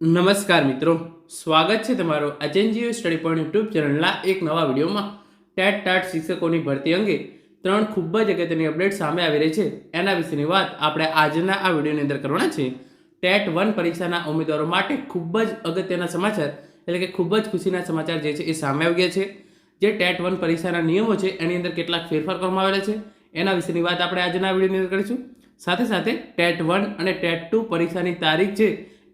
નમસ્કાર મિત્રો, સ્વાગત છે તમારો એચએનજીઓ સ્ટડી પોઈન્ટ યુટ્યુબ ચેનલના એક નવા વિડીયોમાં. ટેટ ટાટ શિક્ષકોની ભરતી અંગે 3 ખૂબ જ અગત્યની અપડેટ સામે આવી રહી છે. એના વિશેની વાત આપણે આજના આ વિડીયોની અંદર કરવાના છે. ટેટ 1 પરીક્ષાના ઉમેદવારો માટે ખૂબ જ અગત્યના સમાચાર એટલે કે ખૂબ જ ખુશીના સમાચાર જે છે એ સામે આવી ગયા છે. જે ટેટ 1 પરીક્ષાના નિયમો છે એની અંદર કેટલાક ફેરફાર કરવામાં આવેલા છે એના વિશેની વાત આપણે આજના વિડીયોની અંદર કરીશું. સાથે સાથે ટેટ 1 અને ટેટ 2 પરીક્ષાની તારીખ છે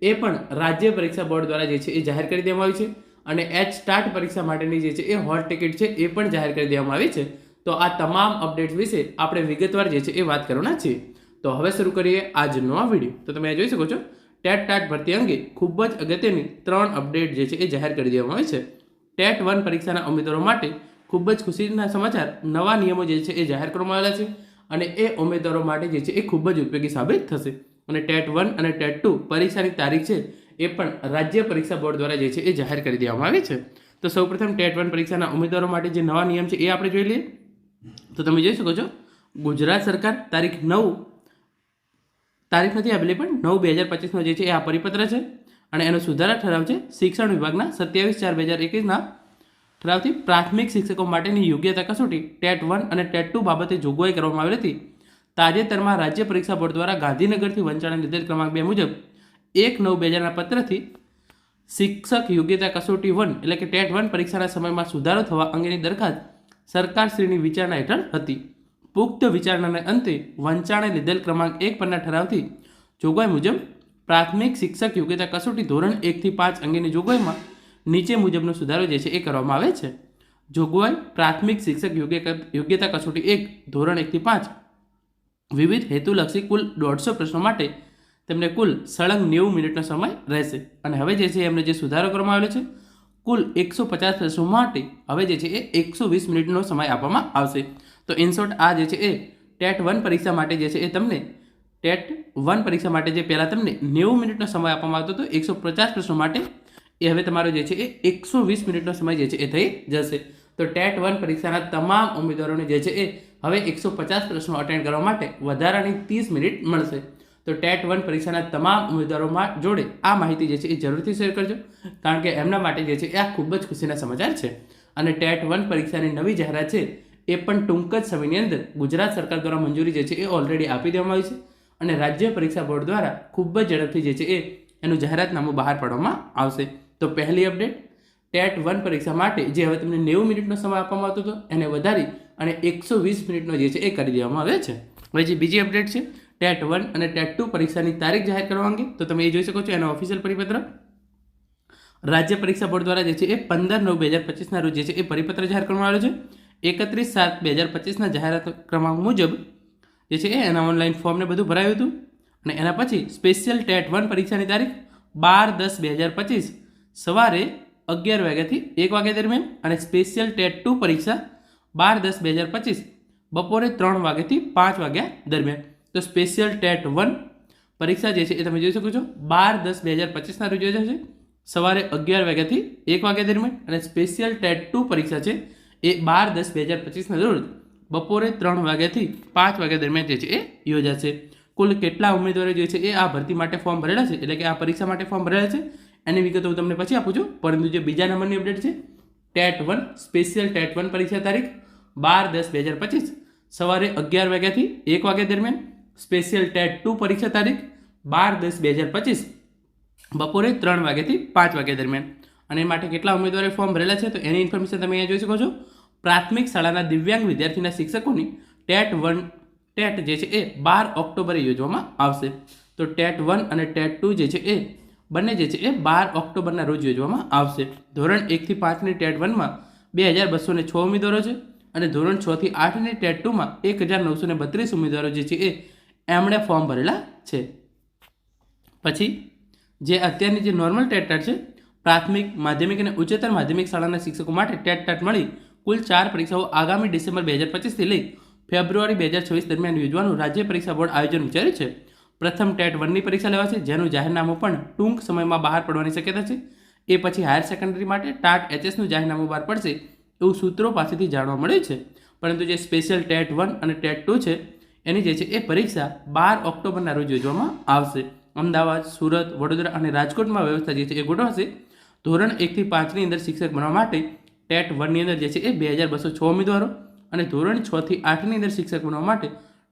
એ પણ રાજ્ય પરીક્ષા બોર્ડ દ્વારા જે છે એ જાહેર કરી દેવામાં આવી છે. અને એચ સ્ટાર્ટ પરીક્ષા માટેની જે છે એ હોલ ટિકિટ છે એ પણ જાહેર કરી દેવામાં આવી છે. તો આ તમામ અપડેટ્સ વિશે આપણે વિગતવાર જે છે એ વાત કરવાના છીએ. તો હવે શરૂ કરીએ આજનો આ વિડીયો. તો તમે જોઈ શકો છો ટેટ ટાટ ભરતી અંગે ખૂબ જ અગત્યની 3 અપડેટ જે છે એ જાહેર કરી દેવામાં આવી છે. ટેટ 1 પરીક્ષાના ઉમેદવારો માટે ખૂબ જ ખુશીના સમાચાર, નવા નિયમો જે છે એ જાહેર કરવામાં આવેલા છે અને એ ઉમેદવારો માટે જે છે એ ખૂબ જ ઉપયોગી સાબિત થશે. અને ટેટ 1 અને ટેટ 2 પરીક્ષાની તારીખ છે એ પણ રાજ્ય પરીક્ષા બોર્ડ દ્વારા જે છે એ જાહેર કરી દેવામાં આવી છે. તો સૌપ્રથમ ટેટ 1 પરીક્ષાના ઉમેદવારો માટે જે નવા નિયમ છે એ આપણે જોઈ લઈએ. તો તમે જોઈ શકો છો ગુજરાત સરકાર તારીખ નથી આપેલી પણ 9/2025 જે છે એ આ પરિપત્ર છે અને એનો સુધારા ઠરાવ છે શિક્ષણ વિભાગના 27/4/2021 ઠરાવથી પ્રાથમિક શિક્ષકો માટેની યોગ્યતા કસોટી ટેટ 1 અને ટેટ 2 બાબતે જોગવાઈ કરવામાં આવી હતી. તાજેતરમાં રાજ્ય પરીક્ષા બોર્ડ દ્વારા ગાંધીનગરથી વંચાણે લીધેલ ક્રમાંક 2 મુજબ 1/9/2000 પત્રથી શિક્ષક યોગ્યતા કસોટી 1 એટલે કે ટેટ 1 પરીક્ષાના સમયમાં સુધારો થવા અંગેની દરખાસ્ત સરકારશ્રીની વિચારણા હેઠળ હતી. પુખ્ત વિચારણાને અંતે વંચાણે લીધેલ ક્રમાંક 1 પરના ઠરાવથી જોગવાઈ મુજબ પ્રાથમિક શિક્ષક યોગ્યતા કસોટી ધોરણ 1 થી 5 અંગેની જોગવાઈમાં નીચે મુજબનો સુધારો જે છે એ કરવામાં આવે છે. જોગવાઈ પ્રાથમિક શિક્ષક યોગ્યતા કસોટી 1 ધોરણ 1 થી 5 વિવિધ હેતુલક્ષી કુલ 150 પ્રશ્નો માટે તેમને કુલ સળંગ 90 મિનિટનો સમય રહેશે. અને હવે જે છે એમને જે સુધારો કરવામાં આવેલો છે કુલ 150 પ્રશ્નો માટે હવે જે છે એ 120 મિનિટનો સમય આપવામાં આવશે. તો ઇન શોર્ટ આ જે છે એ ટેટ 1 પરીક્ષા માટે જે છે એ તમને ટેટ 1 પરીક્ષા માટે જે પહેલાં તમને 90 મિનિટનો સમય આપવામાં આવતો હતો 150 પ્રશ્નો માટે એ હવે તમારો જે છે એ 120 મિનિટનો સમય જે છે એ થઈ જશે. તો ટેટ 1 પરીક્ષાના તમામ ઉમેદવારોને જે છે એ હવે 150 પ્રશ્નો અટેન્ડ કરવા માટે વધારાની 30 મિનિટ મળશે. તો ટેટ 1 પરીક્ષાના તમામ ઉમેદવારો જોડે આ માહિતી જે છે એ જરૂરથી શેર કરજો, કારણ કે એમના માટે જે છે એ આ ખૂબ જ ખુશીના સમાચાર છે. અને ટેટ 1 પરીક્ષાની નવી જાહેરાત છે એ પણ ટૂંક જ સમયની અંદર ગુજરાત સરકાર દ્વારા મંજૂરી જે છે એ ઓલરેડી આપી દેવામાં આવી છે અને રાજ્ય પરીક્ષા બોર્ડ દ્વારા ખૂબ જ ઝડપથી જે છે એ એનું જાહેરાતનામું બહાર પાડવામાં આવશે. તો પહેલી અપડેટ, ટેટ 1 પરીક્ષા માટે જે હવે તમને 90 મિનિટનો સમય આપવામાં આવતો હતો એને વધારી અને 120 મિનિટનો જે છે એ કરી દેવામાં આવે છે. હવે જે બીજી અપડેટ છે ટેટ 1 અને ટેટ 2 પરીક્ષાની તારીખ જાહેર કરવા અંગે, તો તમે એ જોઈ શકો છો એનો ઓફિશિયલ પરિપત્ર રાજ્ય પરીક્ષા બોર્ડ દ્વારા જે છે એ 15/9/2025 રોજ જે છે એ પરિપત્ર જાહેર કરવામાં આવ્યો છે. 31/7/2025 જાહેરાત ક્રમાંક મુજબ જે છે એના ઓનલાઈન ફોર્મને બધું ભરાયું હતું. અને એના પછી સ્પેશિયલ ટેટ 1 પરીક્ષાની તારીખ 12/10/2025 સવારે 11 વાગ્યાથી 1 વાગ્યા દરમિયાન અને સ્પેશિયલ ટેટ 2 પરીક્ષા 12/10/2025 બપોરે 3 વાગ્યાથી 5 વાગ્યા દરમિયાન. તો સ્પેશિયલ ટેટ 1 પરીક્ષા જે છે એ તમે જોઈ શકો છો 12/10/2025 રોજ યોજાશે સવારે 11 વાગ્યાથી 1 વાગ્યા દરમિયાન અને સ્પેશિયલ ટેટ 2 પરીક્ષા છે એ 12/10/2025 રોજ બપોરે 3 વાગ્યાથી 5 વાગ્યા દરમિયાન જે છે એ યોજાશે. કુલ કેટલા ઉમેદવારો જે છે એ આ ભરતી માટે ફોર્મ ભરેલા છે એટલે કે આ પરીક્ષા માટે ફોર્મ ભરેલા છે એની વિગતો હું તમને પછી આપું છું. પરંતુ જે બીજા નંબરની અપડેટ છે ટેટ 1 સ્પેશિયલ ટેટ 1 પરીક્ષા તારીખ 12/10/2025 સવારે 11 વાગ્યાથી 1 વાગ્યા દરમિયાન, સ્પેશિયલ ટેટ 2 પરીક્ષા તારીખ 12/10/2025 બપોરે 3 વાગ્યાથી 5 વાગ્યા દરમિયાન. અને એ માટે કેટલા ઉમેદવારોએ ફોર્મ ભરેલા છે તો એની ઇન્ફોર્મેશન તમે અહીંયા જોઈ શકો છો. પ્રાથમિક શાળાના દિવ્યાંગ વિદ્યાર્થીના શિક્ષકોની ટેટ 1 ટેટ જે છે એ 12 ઓક્ટોબરે યોજવામાં આવશે. તો ટેટ 1 અને ટેટ 2 જે છે એ બંને જે છે એ 12 ઓક્ટોબરના રોજ યોજવામાં આવશે. ધોરણ 1 થી 5ની ટેટ 1માં 2206 ઉમેદવારો છે અને ધોરણ 6 થી 8ની ટેટ 2માં 1932 ઉમેદવારો જે છે એ એમણે ફોર્મ ભરેલા છે. પછી જે અત્યારની જે નોર્મલ ટેટ ટાટ છે પ્રાથમિક, માધ્યમિક અને ઉચ્ચતર માધ્યમિક શાળાના શિક્ષકો માટે ટેટ ટાટ મળી કુલ 4 પરીક્ષાઓ આગામી ડિસેમ્બર 2025થી લઈ ફેબ્રુઆરી 2026 દરમિયાન યોજવાનું રાજ્ય પરીક્ષા બોર્ડ આયોજન વિચાર્યું છે. પ્રથમ ટેટ 1ની પરીક્ષા લેવાશે જેનું જાહેરનામું પણ ટૂંક સમયમાં બહાર પડવાની શક્યતા છે. એ પછી હાયર સેકન્ડરી માટે ટાટ એચએસનું જાહેરનામું બહાર પડશે એવું સૂત્રો પાસેથી જાણવા મળ્યું છે. પરંતુ જે સ્પેશિયલ ટેટ 1 અને ટેટ 2 છે એની જે છે એ પરીક્ષા 12 ઓક્ટોબરના રોજ યોજવામાં આવશે. અમદાવાદ, સુરત, વડોદરા અને રાજકોટમાં વ્યવસ્થા જે છે એ ગોઠવાશે. ધોરણ 1 થી 5ની અંદર શિક્ષક બનવા માટે ટેટ 1ની અંદર જે છે એ 2206 ઉમેદવારો અને ધોરણ 6 થી 8ની અંદર શિક્ષક બનવા માટે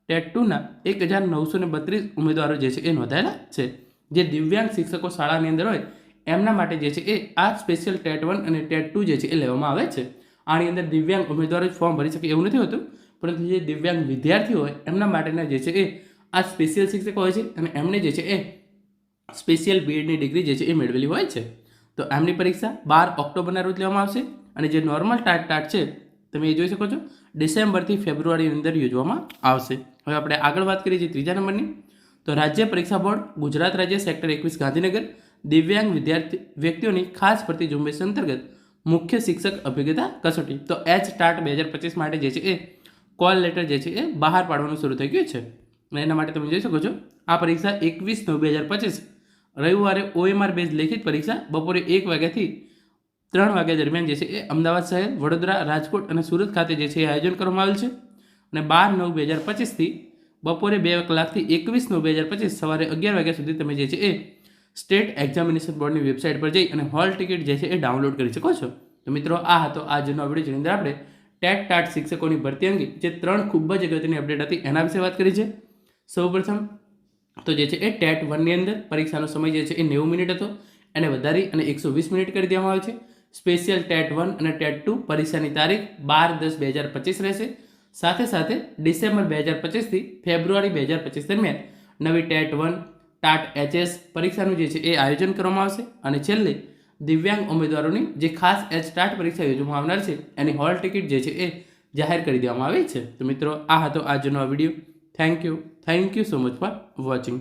ટેટ 2ના 1932 ઉમેદવારો જે છે એ નોંધાયેલા છે. જે દિવ્યાંગ શિક્ષકો શાળાની અંદર હોય એમના માટે જે છે એ આ સ્પેશિયલ ટેટ 1 અને ટેટ 2 જે છે એ લેવામાં આવે છે. આની અંદર દિવ્યાંગ ઉમેદવારો જ ફોર્મ ભરી શકે એવું નથી હોતું, પરંતુ જે દિવ્યાંગ વિદ્યાર્થીઓ હોય એમના માટેના જે છે એ આ સ્પેશિયલ શિક્ષકો હોય છે અને એમને જે છે એ સ્પેશિયલ બીએડની ડિગ્રી જે છે એ મેળવેલી હોય છે. તો એમની પરીક્ષા 12 ઓક્ટોબરના રોજ લેવામાં આવશે અને જે નોર્મલ ટાટ છે તમે એ જોઈ શકો છો ડિસેમ્બરથી ફેબ્રુઆરીની અંદર યોજવામાં આવશે. હવે આપણે આગળ વાત કરીએ છીએ ત્રીજા નંબરની. તો રાજ્ય પરીક્ષા બોર્ડ ગુજરાત રાજ્ય સેક્ટર 21 ગાંધીનગર દિવ્યાંગ વિદ્યાર્થી વ્યક્તિઓની ખાસ ભરતી ઝુંબેશ અંતર્ગત મુખ્ય શિક્ષક અભિજ્ઞતા કસોટી તો HTAT 2025 માટે જે છે એ કોલ લેટર જે છે એ બહાર પાડવાનું શરૂ થઈ ગયું છે. અને એના માટે તમે જોઈ શકો છો આ પરીક્ષા 21/9/2025 રવિવારે OMR બેઝ લેખિત પરીક્ષા બપોરે 1 વાગ્યાથી 3 વાગ્યા દરમિયાન જે છે એ અમદાવાદ શહેર, વડોદરા, રાજકોટ અને સુરત ખાતે જે છે એ આયોજન કરવામાં આવેલ છે. અને 12/9/2025થી બપોરે 2 કલાકથી 21/9/2025 સવારે 11 વાગ્યા સુધી તમે જે છે એ સ્ટેટ એક્ઝામિનેશન બોર્ડની વેબસાઇટ પર જઈ અને હોલ ટિકિટ જે છે એ ડાઉનલોડ કરી શકો છો. તો મિત્રો આ હતો આજનો વિડીયો જેની અંદર આપણે ટેટ ટાટ શિક્ષકોની ભરતી અંગે જે 3 ખૂબ જ અગત્યની અપડેટ હતી એના વિશે વાત કરી છે. સૌપ્રથમ તો જે છે એ ટેટ 1ની અંદર પરીક્ષાનો સમય જે છે એ 90 મિનિટ હતો, એને વધારી અને 120 મિનિટ કરી દેવામાં આવે છે. સ્પેશિયલ ટેટ 1 અને ટેટ 2 પરીક્ષાની તારીખ 12/10/2025 રહેશે. સાથે સાથે ડિસેમ્બર 2025થી ફેબ્રુઆરી 2025 દરમિયાન નવી ટેટ 1 ટાટ HS પરીક્ષાનું જે છે એ આયોજન કરવામાં આવશે. અને છેલ્લે દિવ્યાંગ ઉમેદવારોની જે ખાસ HTAT પરીક્ષા યોજવામાં આવનાર છે એની હોલ ટિકિટ જે છે એ જાહેર કરી દેવામાં આવી છે. તો મિત્રો આ હતો આજનો આ video. Thank you so much for watching.